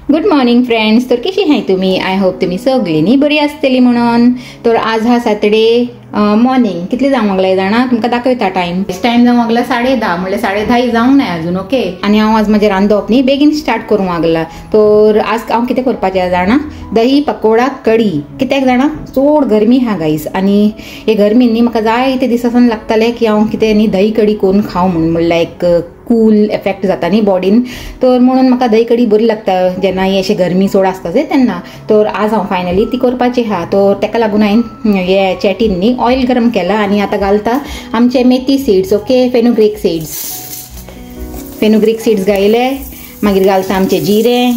Good morning friends. तर कशी आहे तुम्ही? आय होप तुम्ही सगळींनी बरी आसतली म्हणून. तर आज हा सॅटर्डे मॉर्निंग कितले जावंक लागले जाणा तुमकां दाखयता. टाइम जावंक लागला 10:30 म्हणजे 10:30 जावंक ना अजून. ओके. आणि हांव आज माझे रांदप न्ही बेगीन स्टार्ट करूंक लागला. तर आज हांव कितें करपाचें जाणा, दही पकोडा कडी. कित्याक जाणा चड गरमी हा गाईस, आणि हे गरमीन न्ही म्हाका जाय ते दिसासान लागताले की हांव कितें न्ही दही कडी करून खावं म्हणून. म्हणल्यार एक कूल इफेक्ट जाता न्ही बॉडीन. तर म्हणून म्हाका दही कडी बरी लागता जेन्ना ही अशी गरमी चड आसता तेन्ना. तर आज हांव फायनली ती करपाची हा. तर ताका लागून हांवें हे चॅटीन न्ही ऑयल गरम केला आणि आता घालता आमचे मेथी सीड्स. ओके. फेनुग्रीक सीड्स घायले. मागीर घालता आमचे जिरे.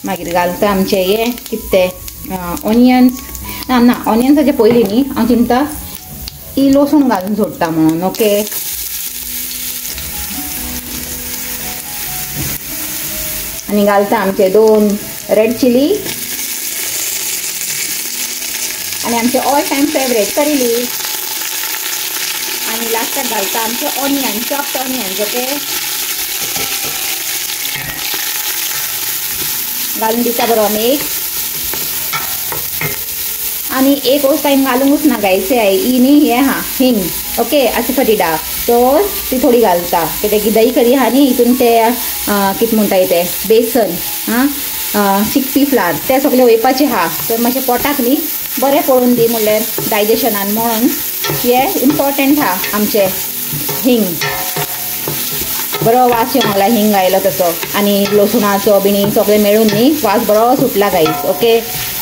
मागीर घालता आमचे हे कितें ऑनियन्स. ना ऑनियन्साचे पयलीं न्ही हांव चिंता ही लसूण घालून सोडटा म्हणून. ओके. आणि घालता आमचे 2 रेड चिली आणि आमचे all time favourite curry leaves. आणि लास्टाक घालता आमचे ऑनियन, चॉप्ड ऑनियन्स. ओके. घालून दिता बरो मिक्स. आणि एक वस्त टाइम घालूंकूच ना गायचे आहे ही न्ही हे हा हिंग. ओके. अशी फटिडा तर ती थोडी घालता कित्याक की दही करी हा न्ही हितून ते कितें म्हणटा ते बेसन चिकपी फ्लावर ते सगळे वयपाचे हा. तर मातशें पोटाक न्ही बरें पळोवन दी म्हणल्यार डायजेशनान म्हणून हे इम्पॉर्टंट हा आमचे हिंग. बरो वास येवंक लागला हिंग घायलो तसो. आणि लसुणाचो बिणी सगळें मेळून न्ही वास बरो सुटला गायस. ओके.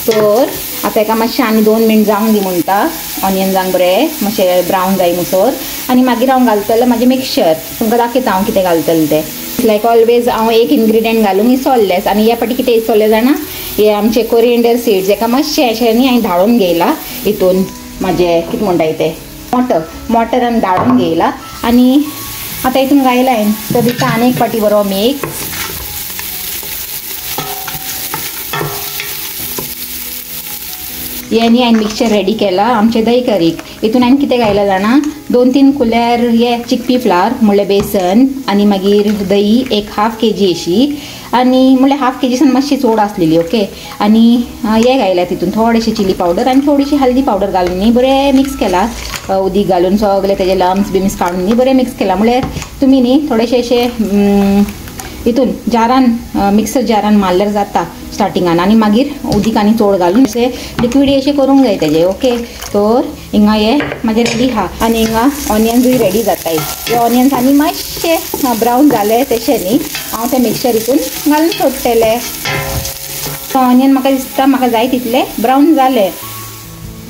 तर आता एका मातशें आनी 2 मिनट जावंक दी म्हणटा ऑनियन जावंक बरें मातशें ब्रावन जाय म्हणसर. आणि मागीर हांव घालतलें म्हाजें मिक्सचर. तुमकां दाखयता हांव कितें घालतलें तें. लायक ऑलवेज हांव एक इन्ग्रिडियंट घालून इसोल्लेस. आणि ह्या फाटी कितें इसोल्लें जाणा हे आमचे कोरिएंडर सीड्स एका मातशें अशें न्ही हांवें धाडून घेयला हितून म्हाजें कितें म्हणटा तें मोटरान धाडून घेयला. आणि आता हितून घायला हांवें. तर दिता आनी एक फाटी बरो मिक्स. हे न्ही हांवें मिक्सचर रेडी केला आमचे दही करीक. हितून हांवें कितें घायला जाणा 2-3 कुलेर हे चिकपी फ्लावर म्हणल्यार बेसन. आणि मागीर दही एक हाफ kg अशी. आणि म्हणल्यार हाफ kg मातशी चड आसलेली. ओके. आणि हे घायला तितून थोडेशे चिली पावडर आणि थोडीशी हल्दी पावडर घालून न्ही बरें मिक्स केला. उदीक घालून सगळे तेजे लम्स बिम्स काडून न्ही बरें मिक्स केला. म्हणल्यार तुमी न्ही थोडेशे अशे हितून जारान मिक्सर जारान मारल्यार जाता स्टार्टिंगान. आणि मागीर उदीकांनी चड घालून अशें लिक्विडी अशें करूंक जाय तेजें. ओके. तर हिंगा हे म्हाजें रेडी हा. आणि हिंगा ऑनियन्सूय रेडी जाताय. हे ऑनियन्स आनी मातशे ब्रावन जाले तशें न्ही हांव तें मिक्सचर हितून घालून सोडटलें. ऑनियन म्हाका दिसता म्हाका जाय तितले ब्रावन जाले.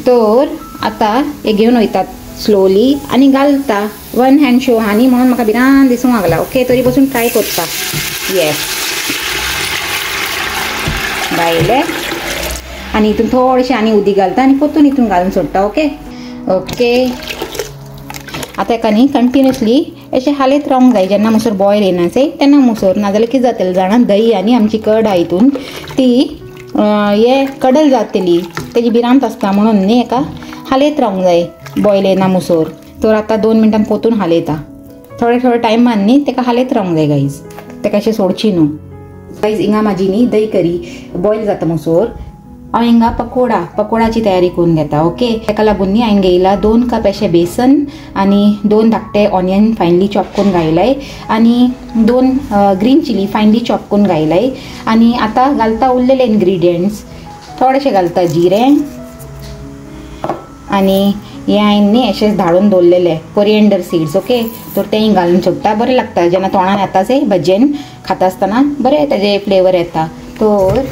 तर आतां हे घेवन वयतात स्लोली आणि घालता. 1 हँड शो हा न्ही म्हणून म्हाका भिरांत दिसूंक लागला. ओके. तरी पासून ट्राय करता. येस घायले. आणि हितून थोडेशें आनी उदीक घालता आणि परतून हितून घालून सोडटा. ओके. ओके. आता एका न्ही कंटिन्युअसली अशें हालयत रावंक जाय जेन्ना मुसर बॉयल येना तेन्ना मुसर. नाजाल्यार कितें जातलें जाणा दही आनी आमची कड आहा हितून ती हे कडल जातली तेजी भिरांत आसता म्हणून न्ही एका हालयत रावंक जाय बॉयल येना मुसोर. तर आतां 2 मिनटान पोतून हालयता. थोडे टायमान न्ही तेका हालयत रावंक जाय गाईज. तेका अशें सोडची न्हू गाईज. हिंगा म्हाजी न्ही दही करी बॉयल जाता मुसोर हांव हिंगा पकोडाची तयारी करून घेता. ओके. तेका लागून न्ही हांवें घेयला 2 कप अशें बेसन आणि 2 धाकटे ऑनियन फायनली चॉप करून घायलाय. आणि 2 ग्रीन चिली फायनली चॉप करून घायलाय. आणि आता घालता उरलेले इन्ग्रिडियंट्स. थोडेशें घालता जिरे. आणि हे हांवें न्ही अशें धाडून दवरलेले कोरिएंडर सीड्स. ओके. तर तें घालून सोडटा बरें लागता जेन्ना तोंडान येता ते भजयेन खाता आसतना बरें तेजे फ्लेवर येता. तर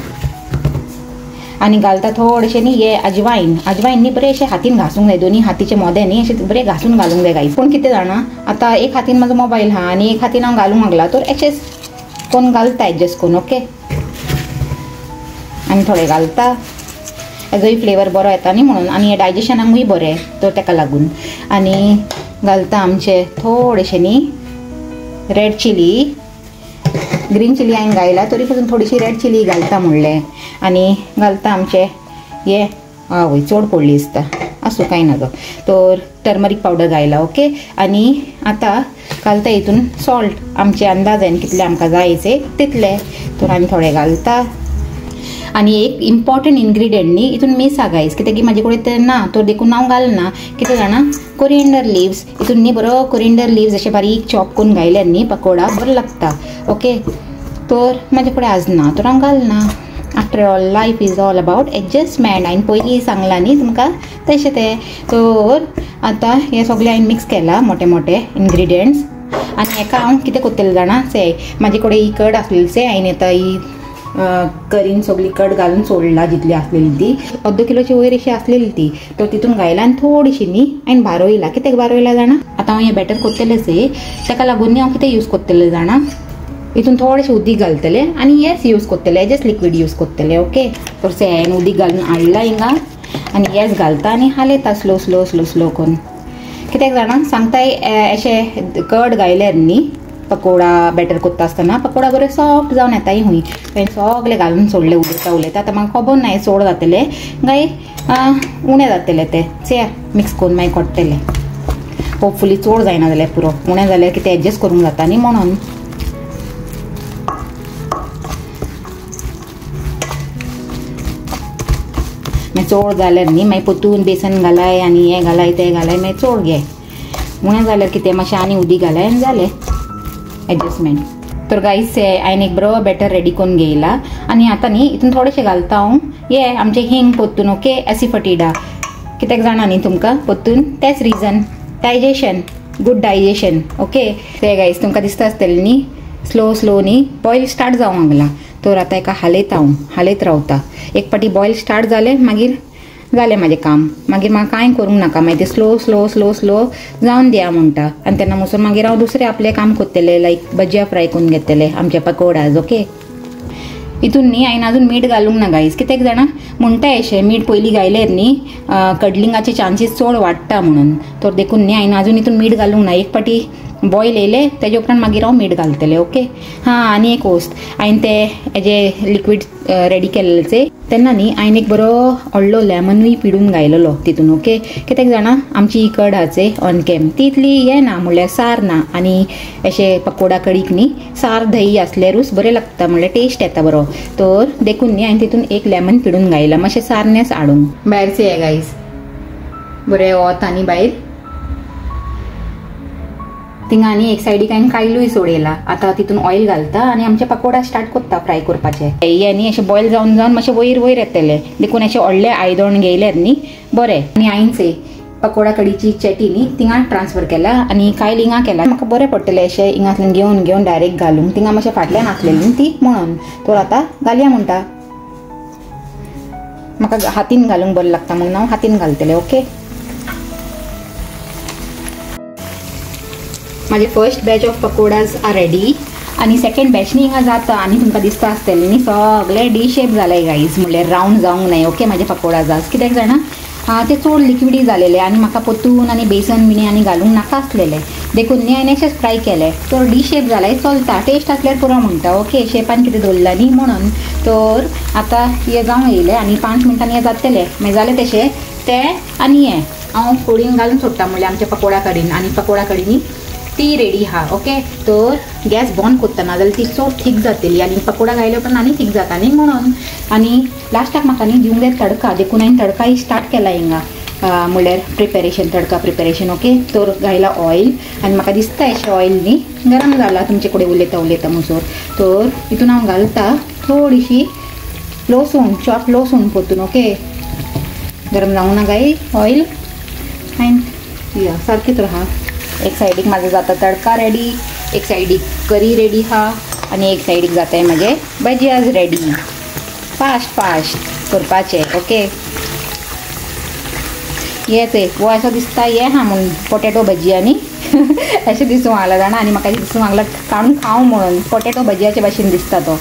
आणि घालता थोडेशें न्ही हे अजवायन न्ही बरें अशें हातीन घासूंक जाय. दोनी हातीचे मोदे न्ही अशें बरें घासून घालूंक जाय गाईज. पूण कितें जाणा आतां एक हातीन म्हाजो मोबायल हा आणि एक हातीन हांव घालूंक लागला. तर अशेंच कोण घालता एडजस्ट करून. ओके. आणि थोडे घालता हेजोय फ्लेवर बरो येता न्ही म्हणून. आणि हे डायजेशनाकूय बरें तर तेका लागून. आणि घालता आमचे थोडेशे न्ही रेड चिली. ग्रीन चिली हांवें घायला तरी पासून थोडीशी रेड चिली घालता म्हणलें. आणि घालता आमचे हे आवय चड पडली दिसता असो कांय ना गो. तर टर्मरीक पावडर घायला. ओके. आणि आता घालता हितून सॉल्ट आमचे अंदाजान कितले आमकां जायचे तितले तर आमी थोडे घालता. आनी एक इम्पॉर्टंट इन्ग्रिडियंट न्ही हितून मिसा गायज कित्याक की म्हाजे कडेन ते ना तर देखून हांव घालना. कितें जाणा कोरिएंडर लिव्स हितून न्ही बरो कोरिएंडर लिव्स अशे बारीक चॉप करून घायल्यार न्ही पकोडा बरो लागता. ओके तर म्हाजे कडेन आज ना तर हांव घालना. After all life is all about adjustment. हांवें पयलीं सांगलां न्ही तुमकां तशें तें. तर आतां हें सगळें हांवें मिक्स केलां मोठे मोठे इन्ग्रिडियंट्स. आनी हेका हांव कितें करतलें जाणा से म्हाजे कडेन ही कड आसलेली से हांवें आतां ही करीन सगळी कड घालून सोडला जितली आसलेली ती 1/2 किलोची वयर अशी आसलेली ती तर तितून घायला आनी थोडीशी न्ही हांवें बारोयला. कित्याक बारोयला जाणा आतां हांव हें बॅटर करतलें से ताका लागून न्ही हांव कितें यूज करतलें जाणा हितून थोडेशें उदीक घालतलें आनी हेच यूज करतलें हेजेच लिक्वीड यूज करतलें. ओके तर से हांवें उदीक घालून हाडला हिंगा आनी हेच घालता आनी हालयता स्लो स्लो स्लो स्लो करून. कित्याक जाणा सांगताय अशें कड घायल्यार न्ही पकोडा बॅटर करता आसतना पकोडा बरे सॉफ्ट जावन येताय हूंय. हांवें सगळें घालून सोडलें उलयता आतां म्हाका खबर ना चड जातलें काय उणें जातलें तें से मिक्स करून मागीर कोट्टलें. होपफुली चड जायना जाल्यार पुरो उणें जाल्यार कितें एडजस्ट करूंक जाता न्ही म्हणून. मागीर चड जाल्यार न्ही मागीर परतून बेसन घालाय आनी हें घालाय तें घालाय मागीर चड घे. उणें जाल्यार कितें मातशें आनी उदीक घालाय आनी जालें एडजस्टमेंट. तर गाईस हांवें एक बरो बॅटर रेडी करून घेयला आनी आतां न्ही हितून थोडेशें घालता हांव हे आमचें हिंग परतून. ओके एसिफटिडा कित्याक जाणा न्ही तुमकां परतून तेच reason digestion good digestion. Okay ते गाईस तुमकां दिसता आसतलें न्ही स्लो स्लो न्ही बॉयल स्टार्ट जावंक लागला. तर आतां एका हालयता हांव हालयत रावता. एक पाटी बॉयल स्टार्ट जालें मागीर जालें म्हाजें काम. मागीर म्हाका कांय करूंक नाका मागीर तें स्लो स्लो स्लो स्लो जावन दिया म्हणटा आनी तेन्ना वचून मागीर हांव दुसरें आपलें काम करतलें लायक भजिया फ्राय करून घेतलें आमचे पकोडाज. ओके हितून न्ही हांवें आजून मीठ घालूंक ना गायज कित्याक जाणा म्हणटाय अशें मीठ पयलीं घायल्यार न्ही कडलिंगाचे चान्सीस चड वाडटा म्हणून. तर देखून न्ही हांवें आजून हितून मीठ घालूंक ना. एक पाटी बॉयल येयलें तेजे उपरांत मागीर हांव मीठ घालतलें. ओके हां आनी एक वस्त हांवें तें हेजें लिक्वीड रेडी केल्लें तेन्ना न्ही हांवें एक बरो व्हडलो लेमनूय पिडून घायलेलो तितून. ओके कित्याक जाणा आमची ही कड आसे ऑन कॅम ती इतली हें ना म्हणल्यार सार ना आनी अशें पकोडा कडीक न्ही सार दही आसल्यारूच बरें लागता म्हणल्यार टेस्ट येता बरो. तर देखून न्ही हांवें तितून एक लेमन पिडून घायला मातशें सारनेस हाडूंक. भायरचे हे गायज बरें वत आनी भायर थिंगा आनी एक सायडीक हांवें कायलूय सोडयला. आतां तितून ऑयल घालता आनी आमचे पकोडा स्टार्ट करता फ्राय करपाचे. हे न्ही अशें बॉयल जावन जावन मातशें वयर वयर येतले देखून अशें व्हडले आयदण घेयल्यार न्ही बरें. आनी हांवें पकोडा कडीची चेटी न्ही थिंगा ट्रान्सफर केला आनी कायल हिंगा केला. म्हाका बरें पडटलें अशें हिंगांतल्यान घेवन घेवन डायरेक्ट घालूंक थिंगा मातशें फाटल्यान आसलेली न्ही ती म्हणून. तर आतां घालया म्हणटा म्हाका हातीन घालूंक बरें लागता म्हणून हांव हातीन घालतलें. ओके माझे first batch of pakodas are ready आनी सेकंड बॅच न्ही हिंगा जाता आनी तुमकां दिसता आसतलें न्ही सगळे डी शेप जाले गायज म्हणल्यार रावंड जावंक नाय. ओके म्हाजे पकोडाज आज कित्याक जाणा ते चड लिक्विडी जालेले आनी म्हाका परतून आनी बेसन बिनी आनी घालूंक नाका आसलेले देखून न्ही हांवें अशेंच फ्राय केले. तर डी शेप जाले चलता टेस्ट आसल्यार पुरो म्हणटा. ओके शेपान कितें दवरला न्ही म्हणून. तर आतां हे जावं येयलें आनी 5 मिनटांनी हे जातलें मागीर जालें तशें तें आनी हें हांव फोडीन घालून सोडटा म्हणल्यार आमच्या पकोडा कडेन आनी पकोडा कडेन ती रेडी हा. ओके तर गॅस बंद करता ना जाल्यार ती चड थीक जातली आनी पकोडा घायले उपरांत आनी थीक जाता न्ही म्हणून. आनी लास्टाक म्हाका न्ही दिवंक जाय तडका देखून हांवें तडकाय स्टार्ट केला हिंगा म्हणल्यार प्रिपेरेशन तडका प्रिपेरेशन. ओके तर घायला ऑयल आनी म्हाका दिसता अशें ऑयल न्ही गरम जाला तुमचे कडेन उलयता उलयता म्हणसर. तर हितून हांव घालता थोडीशी लसूण चॉप लसूण परतून. ओके गरम जावंक ना गाय ऑयल हांवें या सारकें तर हा. एक सायडीक म्हाजो जाता तडका रेडी एक सायडीक करी रेडी हा आनी एक सायडीक जाताय म्हाजे भजियाज रेडी. फास्ट फास्ट करपाचें. ओके हेच वो असो दिसता हे हा म्हणून पोटेटो भजिया न्ही अशें दिसूंक लागला जाणा आनी म्हाका दिसूंक लागला काडून खावं म्हणून पोटेटो भजियाचे भाशेन दिसता तो.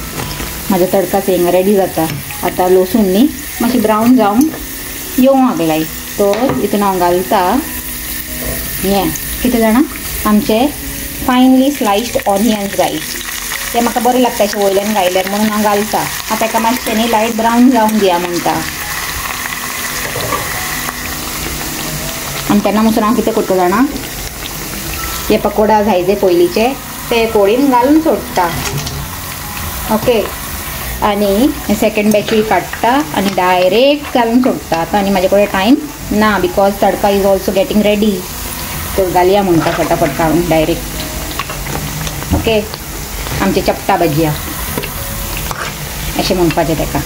म्हाजो तडकाचो हिंगा रेडी जाता. आतां लसूण न्ही मातशें ब्रावन जावन येवंक लागलाय. तर हितून हांव घालता हें कितें जाणा आमचे फायनली स्लायस्ड ऑनियन्स गायज ते म्हाका बरें लागता अशें वयल्यान घायल्यार म्हणून हांव घालता. आतां ताका मातशें न्ही लायट ब्रावन जावन दिया म्हणटा. आनी तेन्ना म्हणून हांव कितें करता जाणा हे पकोडा जायचे पयलींचे ते कोळीन घालून सोडटा. ओके, आणि सेकंड बॅची काडटा आणि डायरेक्ट घालून सोडटा. आतां आनी म्हाजे कडेन टायम ना because tadka is also getting ready. तो घालया म्हणटा फटाफट काडून डायरेक्ट. ओके, आमचे चपटा भजिया अशें म्हणपाचें ताका.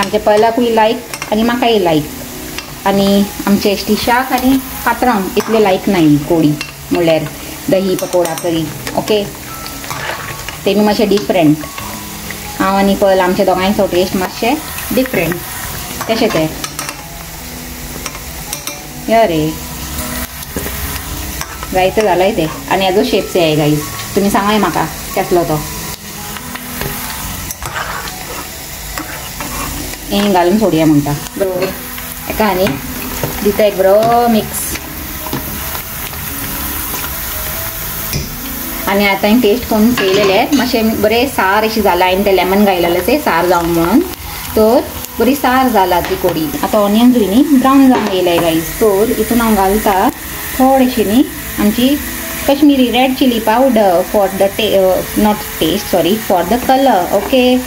आमचे पयलाकूय लायक आनी म्हाकाय लायक. आनी आमचे स्टिशाक आनी पात्रांक इतले लायक नाय कोळी म्हणल्यार दही पकोडा करी. ओके, तेमी मातशें डिफरंट. हांव आनी पयल आमच्या दोगांयचो टेस्ट मातशें डिफरंट. कशें तें या रे जायचं जालाय ते. आनी हेजो शेप्स आहे गाईज, तुमी सांगाय म्हाका कसलो तो. हें घालून सोडया म्हणटा बरोबर. एका आनी दिता एक बरो मिक्स. आनी आतां हांवें टेस्ट करून पळयलेले मातशें बरें सार अशी जाला. हांवें तें लेमन घायलेलें सार जावन म्हणून, तर बरी सार जाला ती कोडी. आतां ऑनियन्सूय न्ही ब्रावन जावन येयले गाईज. तर हितून हांव घालता थोडीशी न्ही आमची Kashmiri red chilli powder for the not taste sorry for the colour. Okay,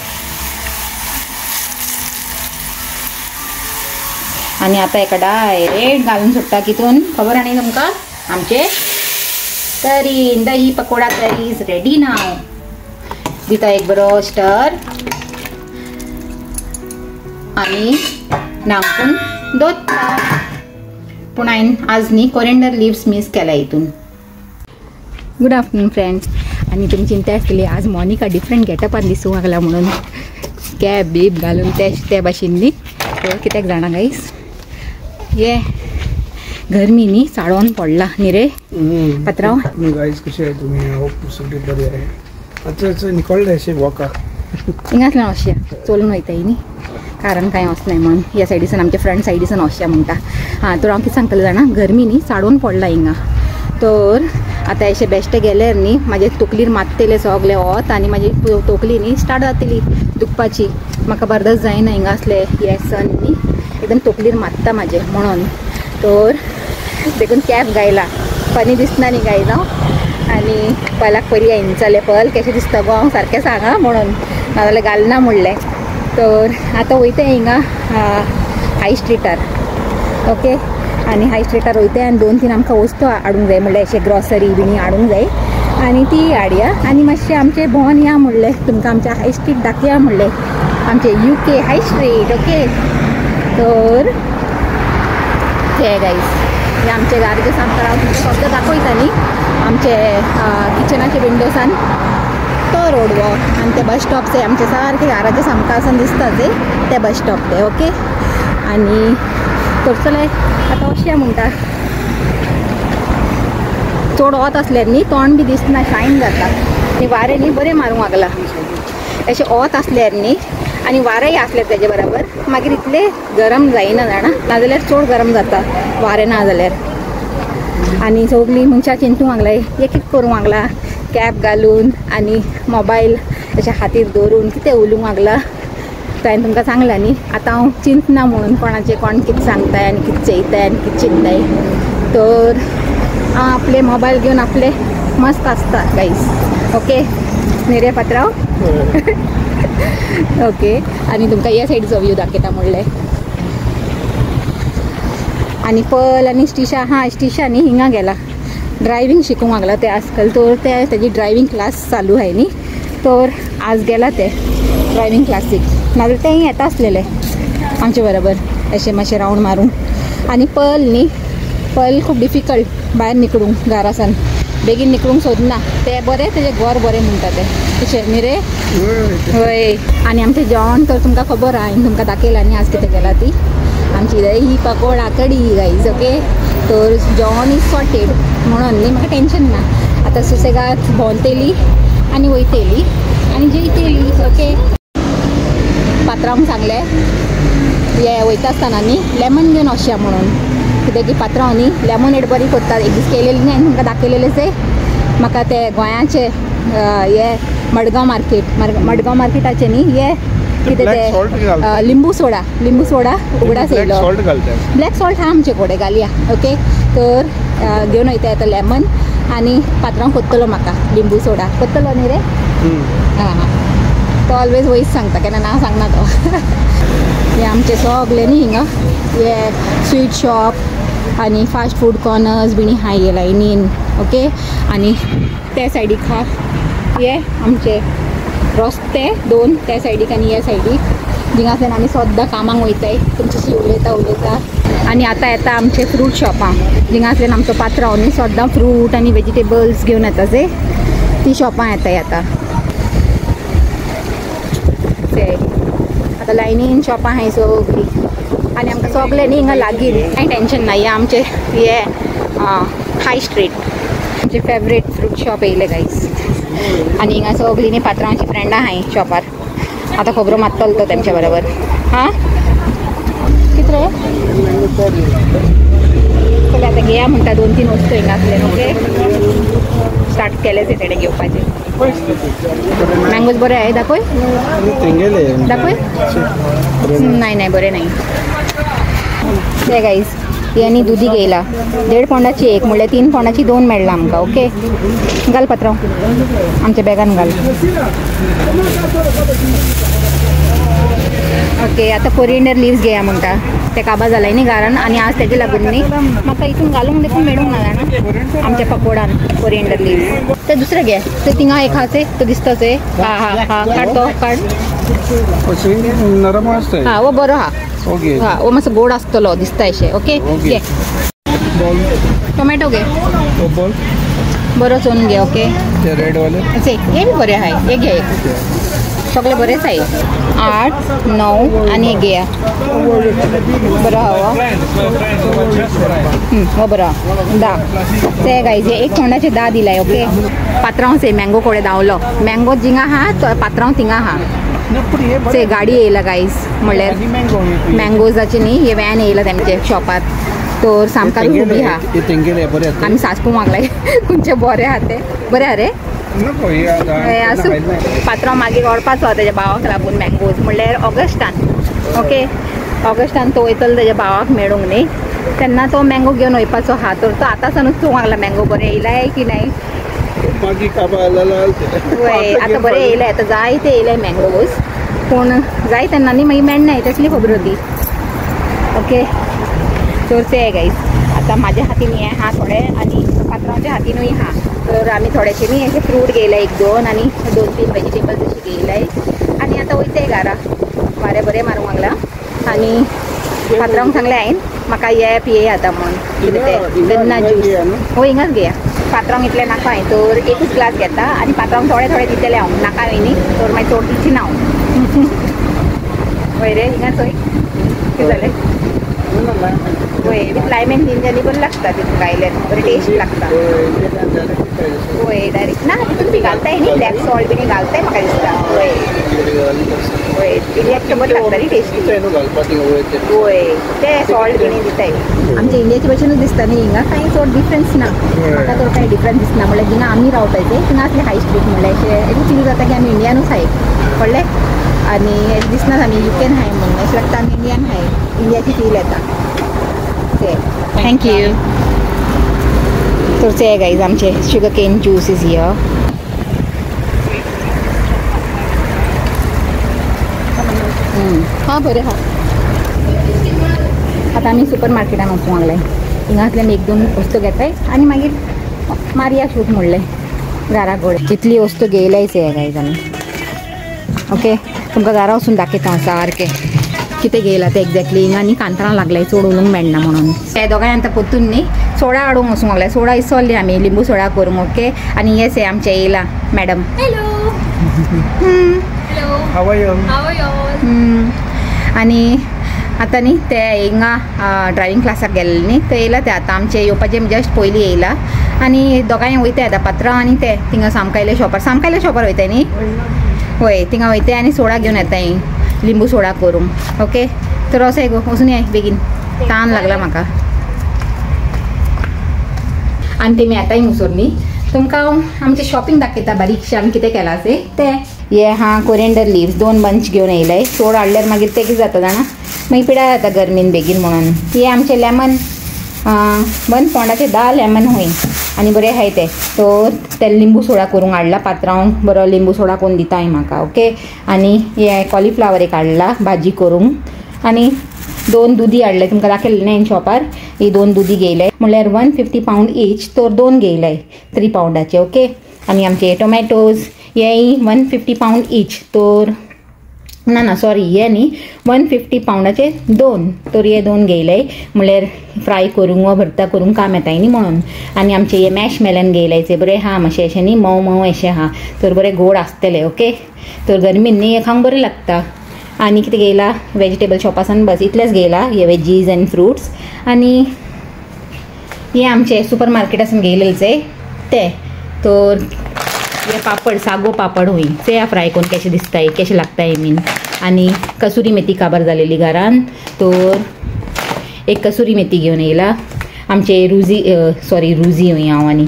आनी आतां हेका डायरेक्ट घालून सोडटा कितून खबर आनी तुमकां आमचे तरी दही पकोडा करी इज रेडी नाव. दिता एक बरो स्टर आनी नांकून दोत्ता. पूण हांवें आज न्ही कोरिएंडर लिव्स मिस केला हितून. Good afternoon friends. आनी तुमी चिंता आसतली आज मोनिका डिफरंट गेटपान दिसूंक लागला म्हणून कॅप बीप घालून ते भाशेन न्ही. कित्याक जाणा गाईस ये गरमी न्ही साडोवन पडला न्ही रे पात्रांव. गाईस कशें आहे तुमी? होप सगळी बरी आहे. आतां निकळ्ळें अशें वॉकार हिंगासल्यान वचया चलून वयताय न्ही कारण कांय वचनाय म्हणून. ह्या सायडीसान आमच्या फ्रंट सायडीसान वचया म्हणटा. हां, तर हांव कितें सांगतलें जाणा गरमी न्ही साडोवन पडला हिंगा. तर आतां अशें बेश्टें गेल्यार न्ही म्हाजे तकलीर मारतले सगळे वत आनी म्हाजी तकली न्ही स्टार्ट जातली दुखपाची. म्हाका बर्दाश्त जायना हिंगा असले हे सन न्ही एकदम तकलीर मारता म्हाजे म्हणून. तर देखून कॅप घायला फनी दिसना न्ही गाय जावं. आनी पयलाक पयली हांचले पयल कशें दिसता गो हांव सारकें सांगा म्हणून नाजाल्यार घालना म्हणलें. तर आतां वयता हिंगा हाय स्ट्रीटार. ओके, आनी हाय स्ट्रीटार वयता आनी 2-3 आमकां वस्तू हाडूंक जाय म्हणल्यार अशें ग्रॉसरी बिनी हाडूंक जाय आनी ती हाडया. आनी मातशें आमचें भोंवन या म्हणलें तुमकां आमचें हाय स्ट्रीट दाखया म्हणलें आमचें UK हाय स्ट्रीट. ओके, तर हे गाईस हे आमचे गार्जेस आमकां हांव तुमकां फक्त दाखयता न्ही आमचे किचनाचे विंडोसान तो रोड वो आनी ते बस स्टॉप ते आमचे सारके घराचे सामका आसन दिसता ते बस स्टॉप ते. ओके, आनी चले आतां वचया म्हणटा. चड वत आसल्यार न्ही तोंड बी दिसना शायन जाता आनी वारें न्ही बरें मारूंक लागला. अशें वत आसल्यार न्ही आनी वारेंय आसल्यार तेजे बराबर मागीर इतलें गरम जायना जाणा नाजाल्यार चड गरम जाता वारें ना जाल्यार. आनी सगळीं मनशां चिंतूंक लागलाय एक करूंक लागला कॅप घालून आनी मोबायल अशें हातीर दवरून कितें उलोवंक लागला. तर हांवें तुमकां सांगलां न्ही आतां हांव चिंतना म्हणून कोणाचें कोण कितें सांगताय आनी कितें चयताय आनी कितें चिंताय. तर हांव आपले मोबायल घेवन आपले मस्त आसता गाईस. ओके न्ही रे पात्रांव? ओके, आनी तुमकां ह्या सायडीचो व्यू दाखयता म्हणलें. आनी पल आनी स्टिशा स्टिशा न्ही हिंगा गेला ड्रायविंग शिकूंक लागला ते आजकाल. तर तेजी ड्रायविंग क्लास चालू आहे न्ही. तर आज गेला ते ड्रायविंग क्लासीक नाजाल्यार तेंय येता आसलेले आमचे बरोबर अशें मातशें रावंड मारूंक. आनी पल न्ही पल खूब डिफिकल्ट भायर निकळूंक घरासान बेगीन निकळूंक सोदना. ते बरें तेजें घर बरें म्हणटा ते तशें न्ही रे? हय. आनी आमचें जेवण तर तुमकां खबर आहा हांवें तुमकां दाखयलां न्ही आज कितें केला ती आमची दही पकोडा कडी गाईज. ओके, तर जेवण इज सॉर्टेड म्हणून न्ही म्हाका टेंशन ना. आतां सुसेगाद भोंवतली आनी वयतली आनी जेयतली. ओके, पात्रांक सांगलें हे वयता आसतना न्ही लेमन घेवन वचया म्हणून कित्याक की पात्रांव न्ही लेमोनेड बरी करतात. एक दीस केलेली न्ही हांवें तुमकां दाखयलेलें तें म्हाका ते गोंयाचे हे मडगांव मार्केटाचे न्ही हे कितें ते लिंबू सोडा उगडास येयलो ब्लॅक सॉल्ट हा आमचे कडेन घालया ओके. तर घेवन वयता आतां लेमन आनी पात्रांव कोत्तलो म्हाका लिंबू सोडा कोत्तलो न्ही रे. हां तो ऑलवेज वयस सांगता केन्ना नांव सांगना तो. हे आमचे सगळे न्ही हिंगा हे स्वीट शॉप आनी फास्ट फूड कॉर्नर्स बीन हाय हे लायनीन ओके. आनी ते सायडीक हा हे आमचे रस्ते 2 त्या सायडीक आनी ह्या सायडीक जिंगातल्यान आमी सद्दां कामाक वयताय तुमच्याशी उलयता. आनी आतां येता आमचे फ्रूट शॉपां जिंगातल्यान आमचो पात्रांव न्ही सद्दां फ्रूट आनी वेजिटेबल्स घेवन येता जे ती शॉपां येताय आतां. आतां लायनीन शॉपां आहाय सगळीं आनी आमकां सगळे न्ही हिंगा लागीं कांय टेंशन ना. हे आमचे हे हाय स्ट्रीट आमचे फेवरेट फ्रूट शॉप येयले गायज. आनी हिंगा सगळीं न्ही पात्रांवाची फ्रेंडां आहाय शॉपार. आतां खबरो मारतलो तो तेमच्या बरोबर. हां कितें रे चल आतां घेया म्हणटा 2-3 वस्तू हिंगातले ओके. स्टार्ट केलेच तेणे घेवपाचें. मँगोज बरे आहे दाखय नाही बरे नाही. ते गाईज यांनी दुधी घेयला 1.5 पौंडाची एक म्हणल्यार 3 पौंडाची 2 मेळ्ळा आमकां ओके. घाल पात्रांव आमच्या बॅगान घाल ओके. आता कोरिएंडर लिव्स घेया म्हणटा ते काबा जालाय न्ही घरान आनी आज तेजे लागून न्ही म्हाका इथून घालूंक देखून मेळूंक ना जाणा आमच्या पकोडान कोरिएंडर लिव्स. ते दुसरे घे ते थिंगा एक आहा तो दिसताच आहे. हा काड तो काड हा वो बरो हा हा वो मातसो गोड आसतलो दिसता अशें ओके. घे टोमॅटो घे बरो चोन घे ओके. हे बी बरे आहाय हे घे सगळे बरेच आहे. 8, 9 आणि एक घेया बरं हवा हो बरं 10 ते गायचे 1 पौंडाचे 10 दिलाय ओके. पात्रांव से मँगो कोडे दावलो मँगो जिंगा हा तो पात्रांव थिंगा हा से गाडी येयला गायज म्हणल्यार मँगोजाचे न्ही हे वॅन येयला तेमचे शॉपार. तर सामकाच उबी हा आमी सासपू मागलाय खंयचे बरे आहा ते बरे आहा रे असू. पात्रांव मागीर व्हरपाचो तेज्या भावाक लागून मँगोज म्हणल्यार ऑगस्टान ओके. ऑगस्टान तो वयतलो तेज्या भावाक मेळूंक न्ही तेन्ना तो मँगो घेवन वयपाचो हा. तर तो आतां सानूच तूं मागला मँगो बरे येयलाय की नाही. आतां बरे येयलाय आतां जायते येयलाय मँगोज पूण जाय तेन्ना न्ही मागीर मेळनाय तसली खबर होती ओके. तर ते गायज आतां म्हाज्या हातीन हे हा थोडे आनी पात्रांवाच्या हातीनूय हा. तर आमी थोडेशे न्ही अशे फ्रूट घेयलाय 1-2 आनी 2-3 वेजिटेबल्स अशी घेयलाय आनी आतां वयताय घरा. वारें बरें मारूंक लागला आनी पात्रांक सांगलें हांवें म्हाका हे पिये आतां म्हणून कितें तें गन्ना ज्यूस हो हिंगाच घेया. पात्रांक इतलें नाका हांवें तर एकूच ग्लास घेता आनी पात्रांक थोडे थोडे दितलें हांव नाका हांवें न्ही तर मागीर चड दिवची ना हांव. वय रे हिंगाच वय कितें जालें वय विथ लायमेन जिंजरनी बरें लागता तितून गायल्यार बरें टेस्ट लागता वय डायरेक्ट ना तितून बी घालताय न्ही ब्लॅक सॉल्ट बी घालताय म्हाका दिसता. वय वय इंडियाचे बरें लागता न्ही टेस्ट वय ते सॉल्ट बी दिताय आमच्या इंडियाचे भशेनूच दिसता न्ही हिंगा कांय चड डिफरन्स ना म्हाका तर कांय डिफरन्स दिसना. म्हणल्यार जिंगा आमी रावताय ते थिंगा असले हाय स्ट्रीट म्हणल्यार अशें अशें फील जाता की आमी इंडियानूच हाय कळ्ळें. आनी अशें दिसना आमी युकेन हाय म्हणून अशें लागता आमी इंडियान हाय इंडियाची फील येता ते. थँक्यू. तर ते गायज आमचे sugar cane juice is here. हां बरें हा. आतां आमी सुपर मार्केटान वचूंक लागले हिंगांतल्यान 1-2 वस्तू घेताय आनी मागीर मारया शूट म्हणलें घरा कडेन. कितली वस्तू घेयलायच हे गायज आमी ओके. तुमकां घरा वचून दाखयता हांव सारकें कितें घेयला तें एक्झॅक्टली. हिंगा न्ही कांतरां लागलाय चड उलोवंक मेळना म्हणून. हे दोगांय आतां पोत्तून न्ही सोडा हाडूंक वचूंक लागलाय. सोडा इसरली आमी लिंबू सोडा करूंक ओके. आनी येस हे आमचे येयला madam. Hello how are you. आनी आतां न्ही ते हिंगा ड्रायव्हिंग क्लासाक गेल्ले न्ही ते येयला ते आतां आमचे येवपाचे जस्ट पयलीं येयला आनी दोगांय वयताय आतां पात्रांव आनी ते थिंगा सामकायले शॉपार वयताय न्ही वय थिंगा वयताय आनी सोडा घेवन येताय लिंबू सोडा करूंक ओके. तर वोसाय गो वचून ये बेगीन तान लागला म्हाका. आनी तेमी येताय मुसोर न्ही तुमकां आमचे शॉपिंग दाखयता बारीकशें आमी कितें केलां ते हे हा कोरिएंडर लिव्स 2 बंच घेवन येयले चड हाडल्यार मागीर ते कितें जाता जाणा मागीर पिड्यार जाता गर्मेन बेगीन म्हणून हे आमचे लेमन 1 पावंडाचे 10 लेमन हूंय आनी बरें आहाय ते लिंबू सोडा करूंक हाडला पात्रांव बरो लिंबू सोडा करून दिता म्हाका ओके आनी हे कॉलीफ्लावर एक हाडला भाजी करूंक आनी 2 दुदी हाडले तुमकां दाखयले न्ही शॉपार ही 2 दुदी घेयले म्हणल्यार 150 पावंड ईच तर 2 घेयले 3 पावंडाचे ओके आनी आमचे टोमॅटोज हे 150 पावंड ईच तर ना सॉरी हे न्ही 150 पावंडाचे 2 तर हे 2 घेयले म्हणल्यार फ्राय करूंक वा भरता करूंक काम येताय न्ही म्हणून आनी आमचे हे मॅश मेलन घेयले बरें हा मातशें अशें न्ही मऊ अशें हा तर बरें गोड आसतले ओके तर गर्मीन न्ही हे खावंक बरें लागता आनी कितें घेयला वेजिटेबल शॉपासान बस इतलेंच घेयला हे वेजीज एंड फ्रुट्स आनी हे आमचे सुपर मार्केटासून घेयलेचे ते तर हे पापड सागो पापड हूंय ते फ्राय करून कशें दिसताय कशें लागताय बीन आनी कसुरी मेथी काबार जालेली घरान तर एक कसुरी मेथी घेवन येयला आमचे रुजी हूंय हांव आनी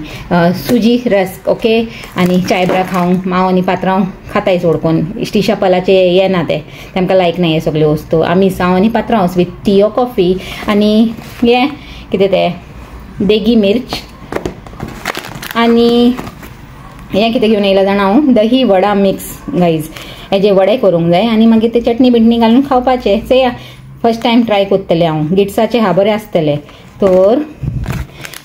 सुजी रस्क ओके आनी चायब्रा खावंक मांव आनी पात्रांव खाताय सोडकोन इश्टिशा पलाचे हे ना ते तांकां लायक ना हे सगळे वस्तू आमी हांव आनी पात्रांव विथ टी ओ कॉफी आनी हे कितें ते देगी मिर्च आनी हे कितें घेवन येयला जाणा हांव दही वडा मिक्स गायज हेजे वडे करूंक जाय आनी मागीर ते चटणी बिटणी घालून खावपाचे चया फर्स्ट टायम ट्राय करतले हांव गिट्साचे हा बरे आसतले तर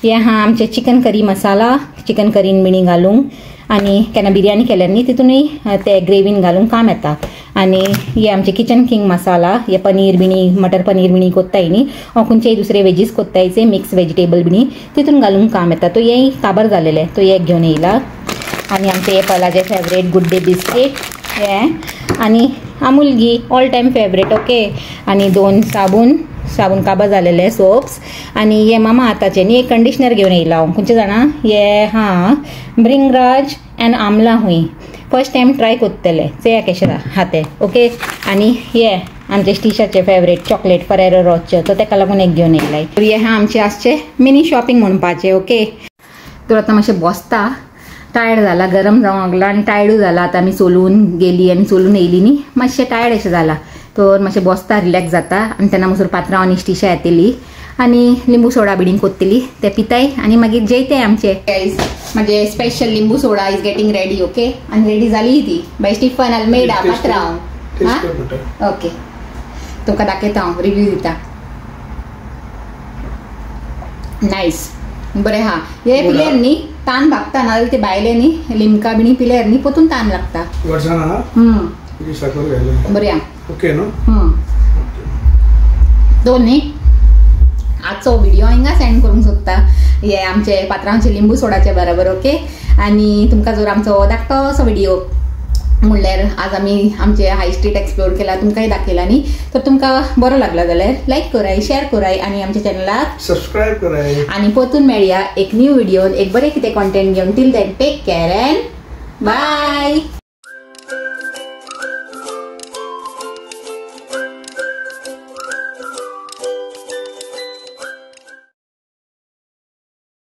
हे हा आमचे चिकन करी मसाला चिकन करीन बिणी घालूंक आनी केन्ना बिरयानी केल्यार न्ही तितूनय ते ग्रेवीन घालूंक काम येता आनी हे आमचे किचन किंग मसाला हे पनीर बिणी मटर पनीर बिणी कोत्ताय न्ही वा खंयचेय दुसरे वेजीस कोत्तायचे मिक्स वेजिटेबल बिणी तितून घालूंक काम येता तो हेय काबार जालेले तो एक घेवन येयला आनी आमचे हे पलाचे फेवरेट गुड डे बिस्कीट हे आनी अमूल घी ऑल टायम फेवरेट ओके आनी 2 साबून काबार जालेले सोप्स आनी हे मामा आतांचे न्ही एक कंडिशनर घेवन येयला हांव खंयचे जाणा हे हा ब्रिंगराज एंड आमला हूंय फर्स्ट टायम ट्राय करतले चया कशें हा ते ओके आनी हे आमचे स्टिशाचे फेवरेट चॉकलेट फरेरो रोजचे तो ताका लागून एक घेवन येयलाय हे हा आमचे आसचे मिनी शॉपिंग म्हणपाचे ओके तर आतां मातशें बसता टायर्ड जाला गरम जावंक लागला आनी टायर्डूय जाला आतां आमी चलून गेली आनी चलून येयली न्ही मातशें टायर्ड अशें जाला तर मातशें बसता रिलॅक्स जाता आनी तेन्ना मसूर पात्रांव आनी स्टिशा येतली आनी लिंबू सोडा बिडींग कोत्तली ते पिताय आनी मागीर जेयताय आमचे म्हणजे स्पेशल लिंबू सोडा इज गेटिंग रेडी ओके आनी रेडी जाली ती बाय स्टीफन अल्मेडा पात्रांव हा ओके तुमकां दाखयता हांव रिव्यू दिता नायस बरें हा हे पिल्यार न्ही तान भागता ना ते भायले न्ही लिमका बिणी पिल्यार न्ही पोतून तान लागता बरें ओके नो दोन न्ही आजचो व्हिडिओ हिंगा सेंड करूंक सोदता हे आमचे पात्रांवचे लिंबू सोडाचे बरोबर ओके आनी तुमकां जर आमचो धाकटोसो व्हिडिओ म्हणल्यार आज आमी आमचे हाय स्ट्रीट एक्सप्लोर केला तुमकांय दाखयला न्ही तर तुमकां बरो लागला जाल्यार लायक कराय शेअर कराय आनी आमच्या चॅनलाक सबस्क्राईब कराय आनी परतून मेळया एक न्यू व्हिडिओन एक बरें कितें कॉन्टेंट घेवन till then take care and bye.